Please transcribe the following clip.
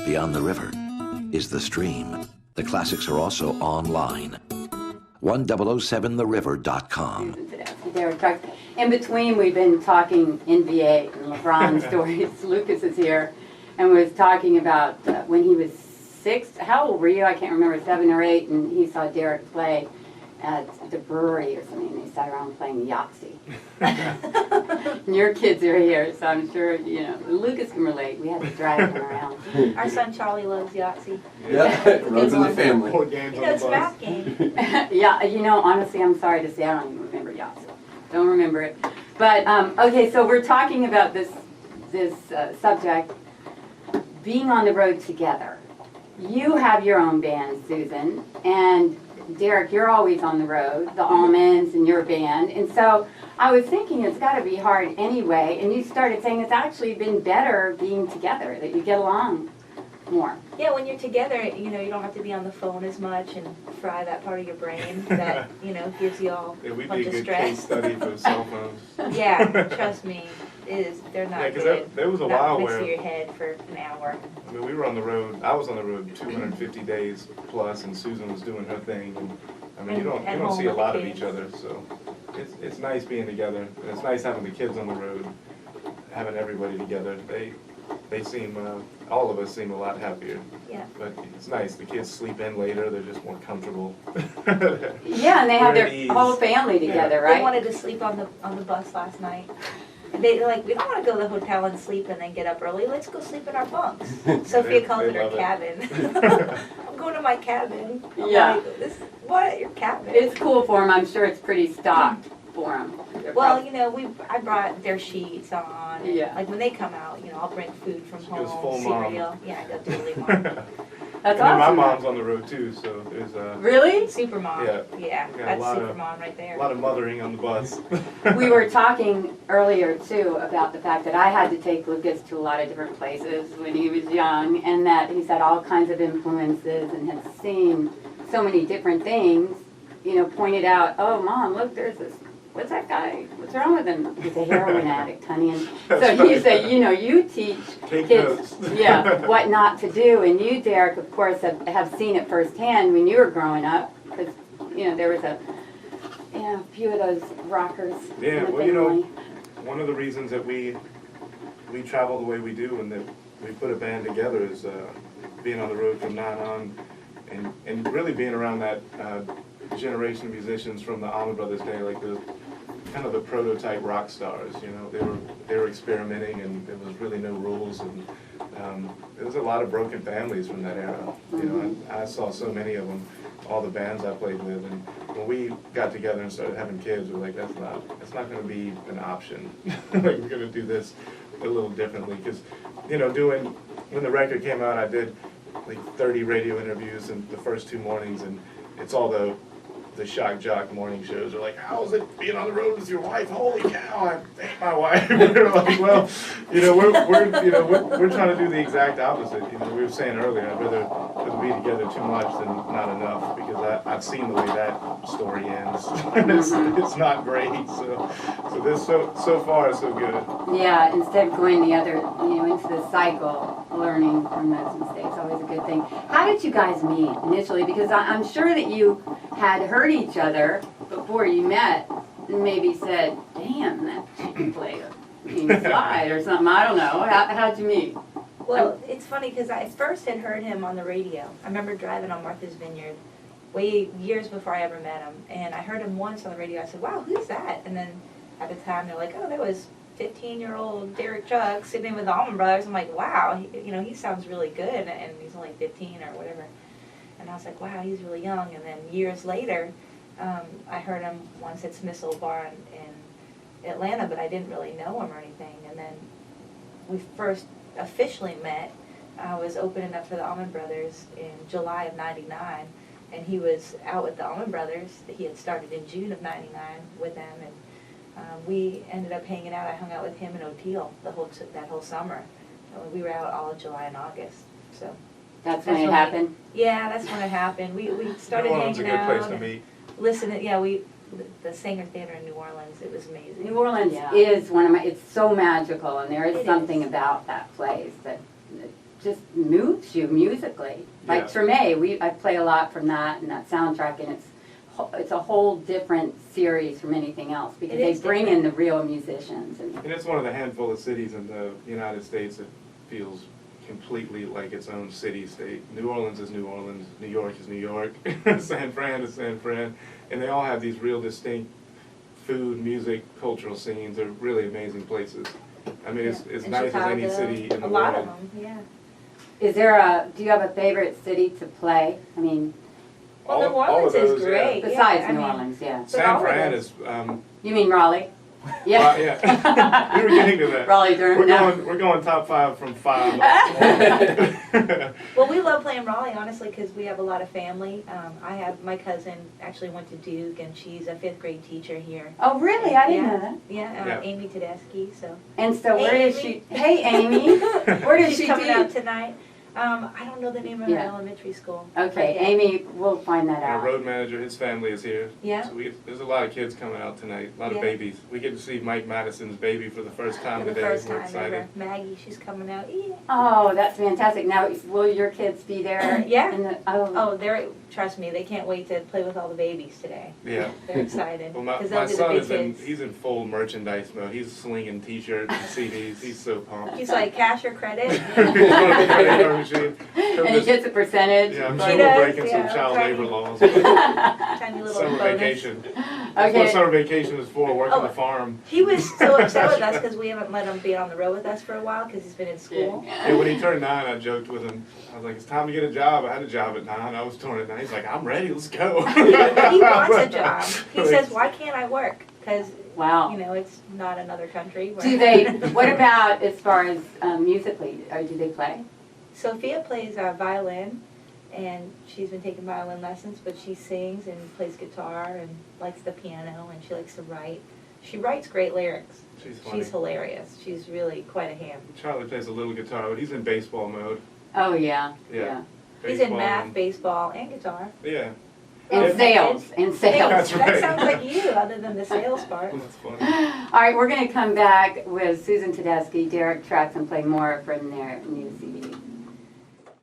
Beyond the river is the stream. The classics are also online. 1007theriver.com. In between, we've been talking NBA and LeBron stories. Lucas is here and was talking about when he was 6. How old were you? I can't remember, 7 or 8, and he saw Derek play at the brewery or something, and they sat around playing Yahtzee. And your kids are here, so I'm sure, Lucas can relate. We had to drive him around. Our son Charlie loves Yahtzee. Yeah, it runs in the family. It's a math game. Yeah, honestly, I'm sorry to say I don't even remember Yahtzee. Don't remember it. But, okay, so we're talking about this subject, being on the road together. You have your own band, Susan, and Derek, you're always on the road, the Almonds and your band. And so I was thinking it's got to be hard anyway. And you started saying it's actually been better being together, that you get along more. Yeah, when you're together, you don't have to be on the phone as much and fry that part of your brain that, gives you all a bunch of stress. We'd be a good case study for cell phones. Yeah, trust me. They're not good. There was a while mix where to your head for an hour. I mean, we were on the road. I was on the road 250 days plus, and Susan was doing her thing. And I mean, you don't see a lot of each other, so it's nice being together. And it's nice having the kids on the road, having everybody together. They seem all of us seem a lot happier. Yeah. But it's nice. The kids sleep in later. They're just more comfortable. Yeah, and they have their whole family together, right? They wanted to sleep on the bus last night. They're like, we don't want to go to the hotel and sleep and then get up early. Let's go sleep in our bunks. Sophia calls it her cabin. I'm going to my cabin. Yeah. What? Your cabin? It's cool for them. I'm sure it's pretty stocked for them. Well, I brought their sheets on. And yeah. Like when they come out, I'll bring food from home, full cereal. Mom. Yeah, I go totally mom. That's and awesome. My mom's on the road too, so there's Really? Super mom. Yeah. That's super mom right there. A lot of mothering on the bus. We were talking earlier too about the fact that I had to take Lucas to a lot of different places when he was young, and that he's had all kinds of influences and has seen so many different things. Pointed out, oh Mom, look, there's this. What's that guy? What's wrong with him? He's a heroin addict, honey. And so he said, you teach kids, what not to do. And you, Derek, of course, have seen it firsthand when you were growing up, because there was a few of those rockers. Yeah, well, one of the reasons that we travel the way we do and that we put a band together is being on the road from 9 on, and really being around that generation of musicians from the Allman Brothers day, like the kind of the prototype rock stars. They were experimenting, and there was really no rules, and there was a lot of broken families from that era. I saw so many of them, all the bands I played with, and when we got together and started having kids, we're like, that's not going to be an option. Like, we're going to do this a little differently, because when the record came out, I did like 30 radio interviews in the first 2 mornings, and it's all the shock jock morning shows are like, how's it being on the road with your wife? Holy cow, I hate my wife. We're like, well, we're trying to do the exact opposite. We were saying earlier, I'd rather be together too much than not enough, because I've seen the way that story ends. It's not great. So this so far so good. Yeah, instead of going the other, into the cycle, learning from those mistakes, always a good thing. How did you guys meet initially? Because I'm sure that you had heard each other before you met, and maybe said, damn, that chicken player can slide or something. I don't know. How'd you meet? Well, it's funny because I first had heard him on the radio. I remember driving on Martha's Vineyard years before I ever met him, and I heard him once on the radio. I said, wow, who's that? And then at the time they're like, oh, that was 15-year-old Derek Chuck sitting in with the Allman Brothers. I'm like, wow, he sounds really good, and he's only 15 or whatever. And I was like, wow, he's really young. And then years later, I heard him once at Smith's Old Bar in Atlanta, but I didn't really know him or anything. And then we first officially met. I was opening up for the Allman Brothers in July of '99, and he was out with the Allman Brothers. He had started in June of '99 with them, and we ended up hanging out. I hung out with him and O'Teal that whole summer. We were out all of July and August. So. That's when it happened? Yeah, that's when it happened. We started hanging out. New Orleans is a good place to meet. Listening, the Singer Theater in New Orleans, it was amazing. New Orleans is it's so magical, and there is something about that place that just moves you musically. Like Yeah. Treme, I play a lot from that and that soundtrack, and it's a whole different series from anything else because It they is bring different. in the real musicians. And And it's one of the handful of cities in the United States that feels completely like its own city-state. New Orleans is New Orleans, New York is New York, San Fran is San Fran, and they all have these real distinct food, music, cultural scenes. They're really amazing places. I mean, it's In nice as any Chicago, city in the a world. lot of them, yeah. do you have a favorite city to play? I mean, Well, New All of Orleans those, is yeah. great. yeah, besides I New mean, Orleans, yeah. But San all of Fran those- is, You mean Raleigh? yeah. We were getting to that. Raleigh, Durham. No. We're going top 5 from 5. Well, we love playing Raleigh, honestly, because we have a lot of family. My cousin actually went to Duke, and she's a 5th grade teacher here. Oh, really? I didn't Yeah. know that. Yeah, Yeah. Amy Tedeschi, so. And so where Hey, does she? Hey, Amy. Where does She's she coming out teach? tonight. I don't know the name of her Yeah. elementary school. Okay, But yeah. Amy, we'll find that Our out. road manager, his family is here. Yeah. So there's a lot of kids coming out tonight, a lot of Yeah. babies. We get to see Mike Madison's baby for the first time For the today. first We're time excited. ever. Maggie, she's coming out. Yeah. Oh, that's fantastic. Now, will your kids be there? Yeah. In the, oh. Oh, trust me, they can't wait to play with all the babies today. Yeah. They're excited. Well, my 'cause my those are son the is big in, kids. he's in full merchandise mode. He's slinging t-shirts and CDs. He's so pumped. He's like, cash or credit? He's going to the credit card machine. And he gets a percentage. Yeah, I'm He sure we're does, breaking some yeah, child tiny- labor laws. Tiny little Summer bonus. vacation. That's what Okay. summer vacation is for, working Oh. the farm. He was so upset with us because we haven't let him be on the road with us for a while because he's been in school. Yeah, when he turned 9, I joked with him. I was like, it's time to get a job. I had a job at 9. I was touring at 9. He's like, I'm ready. Let's go. He wants a job. He says, why can't I work? Because, Wow. you know, it's not another country. where- Do they? What about as far as musically? Or do they play? Sophia plays violin, and she's been taking violin lessons, but she sings and plays guitar and likes the piano, and she likes to write. She writes great lyrics. She's funny. She's hilarious. She's really quite a ham. Charlie plays a little guitar, but he's in baseball mode. Oh yeah. Yeah. He's in Baseball math, and- baseball, and guitar. Yeah. And Yeah. sales. And sales. That's That right. sounds like you, other than the sales part. That's funny. All right, we're going to come back with Susan Tedeschi, Derek Trax, and play more from their new CD.